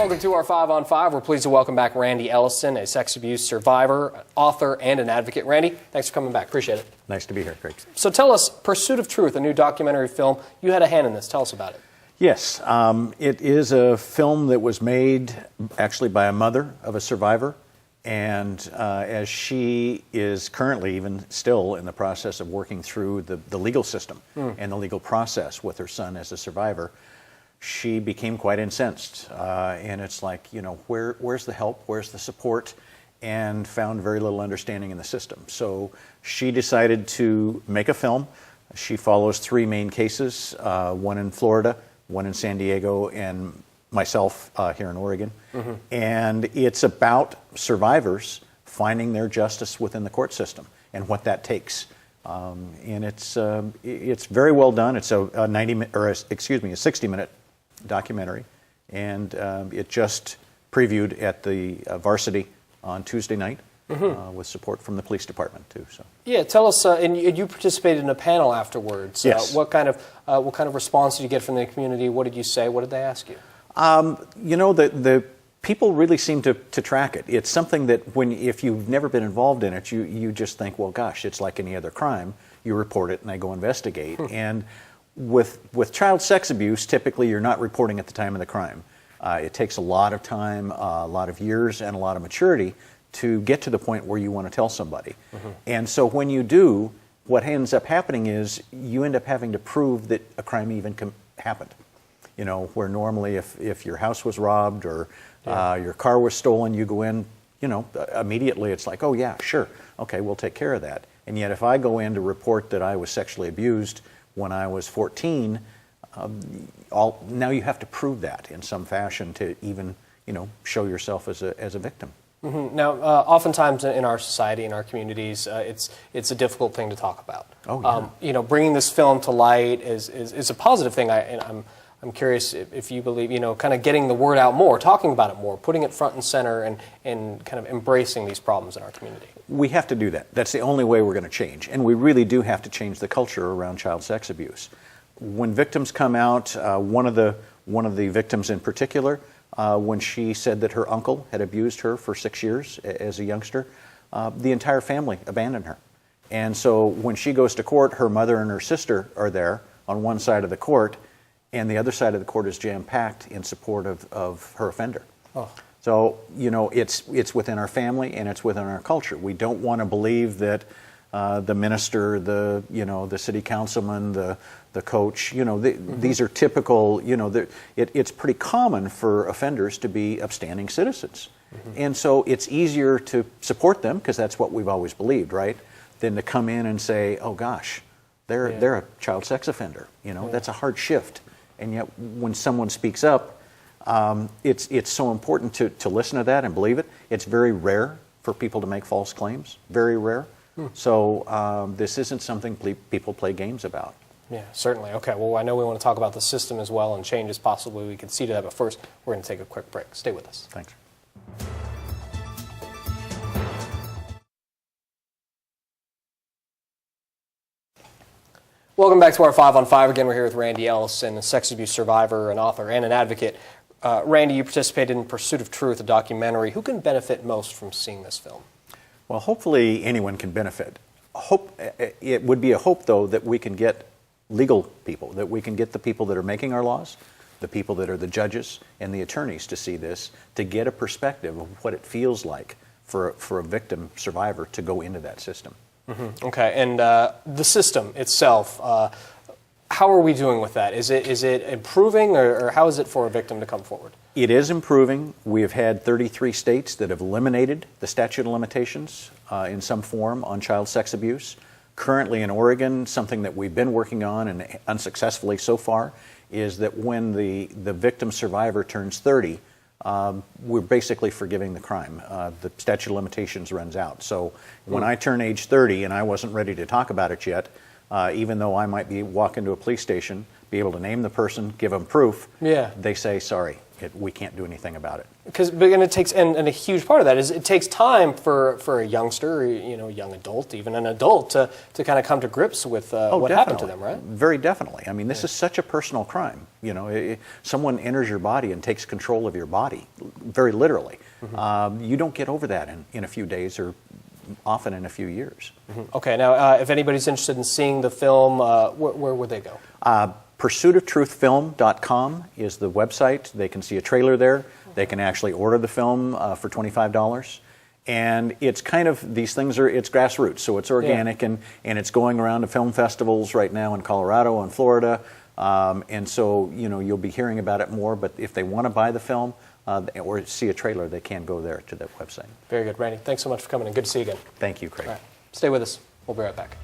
Welcome to our 5 on 5. We're pleased to welcome back Randy Ellison, a sex abuse survivor, an author, and an advocate. Randy, thanks for coming back. Appreciate it. Nice to be here, Craig. So tell us, Pursuit of Truth, a new documentary film. You had a hand in this. Tell us about it. Yes, it is a film that was made actually by a mother of a survivor, and as she is currently even still in the process of working through the legal system and the legal process with her son as a survivor, she became quite incensed, and it's like, you know, where's the help, where's the support, and found very little understanding in the system. So she decided to make a film. She follows 3 main cases, one in Florida, one in San Diego, and myself here in Oregon. And it's about survivors finding their justice within the court system and what that takes. And it's very well done. It's a 60-minute documentary, and it just previewed at the Varsity on Tuesday night with support from the police department too. So yeah, tell us. And you participated in a panel afterwards. Yes. What kind of response did you get from the community? What did you say? What did they ask you? You know, the people really seem to track it. It's something that if you've never been involved in it, you just think, well, gosh, it's like any other crime. You report it and they go investigate. And with child sex abuse, typically you're not reporting at the time of the crime. It takes a lot of time, a lot of years, and a lot of maturity to get to the point where you want to tell somebody. And so when you do, what ends up happening is you end up having to prove that a crime even happened. You know, where normally if your house was robbed or your car was stolen, you go in, you know, immediately it's like, oh yeah, sure, okay, we'll take care of that. And yet if I go in to report that I was sexually abused when I was 14, now you have to prove that in some fashion to even, you know, show yourself as a victim. Now, oftentimes in our society, in our communities, it's a difficult thing to talk about. Oh, yeah. You know, bringing this film to light is a positive thing. I'm curious if you believe, you know, kind of getting the word out more, talking about it more, putting it front and center, and kind of embracing these problems in our community. We have to do that. That's the only way we're going to change. And we really do have to change the culture around child sex abuse. When victims come out, one of the victims in particular, when she said that her uncle had abused her for 6 years as a youngster, the entire family abandoned her. And so when she goes to court, her mother and her sister are there on one side of the court, and the other side of the court is jam-packed in support of her offender. Oh. So, you know, it's within our family and it's within our culture. We don't want to believe that the minister, the city councilman, the coach, you know, these are typical, you know, it's pretty common for offenders to be upstanding citizens. And so it's easier to support them, because that's what we've always believed, right, than to come in and say, oh gosh, they're a child sex offender. You know, that's a hard shift. And yet when someone speaks up, it's so important to listen to that and believe it. It's very rare for people to make false claims, very rare. So this isn't something people play games about. Yeah, certainly. Okay, well, I know we want to talk about the system as well and changes possibly we could see to that, but first we're going to take a quick break. Stay with us. Thanks. Welcome back to our 5 on 5. Again, we're here with Randy Ellison, a sex abuse survivor, an author, and an advocate. Randy, you participated in Pursuit of Truth, a documentary. Who can benefit most from seeing this film? Well, hopefully anyone can benefit. It would be a hope, though, that we can get legal people, that we can get the people that are making our laws, the people that are the judges and the attorneys to see this, to get a perspective of what it feels like for a victim survivor to go into that system. Okay, and the system itself, how are we doing with that? Is it improving, or how is it for a victim to come forward? It is improving. We have had 33 states that have eliminated the statute of limitations in some form on child sex abuse. Currently in Oregon, something that we've been working on, and unsuccessfully so far, is that when the victim survivor turns 30, we're basically forgiving the crime. The statute of limitations runs out. So when I turn age 30 and I wasn't ready to talk about it yet, even though I might walk into a police station, be able to name the person, give them proof, they say sorry. we can't do anything about it. And it takes, and a huge part of that is it takes time for a youngster, young adult, even an adult, to kind of come to grips with what happened to them, right? Very definitely. I mean, this is such a personal crime. Someone enters your body and takes control of your body, very literally. Mm-hmm. You don't get over that in a few days, or often in a few years. Mm-hmm. Okay, now if anybody's interested in seeing the film, where would they go? PursuitOfTruthFilm.com is the website. They can see a trailer there. They can actually order the film for $25. And it's kind of, these things it's grassroots, so it's organic, and it's going around to film festivals right now in Colorado and Florida. And so, you'll be hearing about it more, but if they want to buy the film or see a trailer, they can go there to that website. Very good. Randy, thanks so much for coming in. Good to see you again. Thank you, Craig. All right. Stay with us. We'll be right back.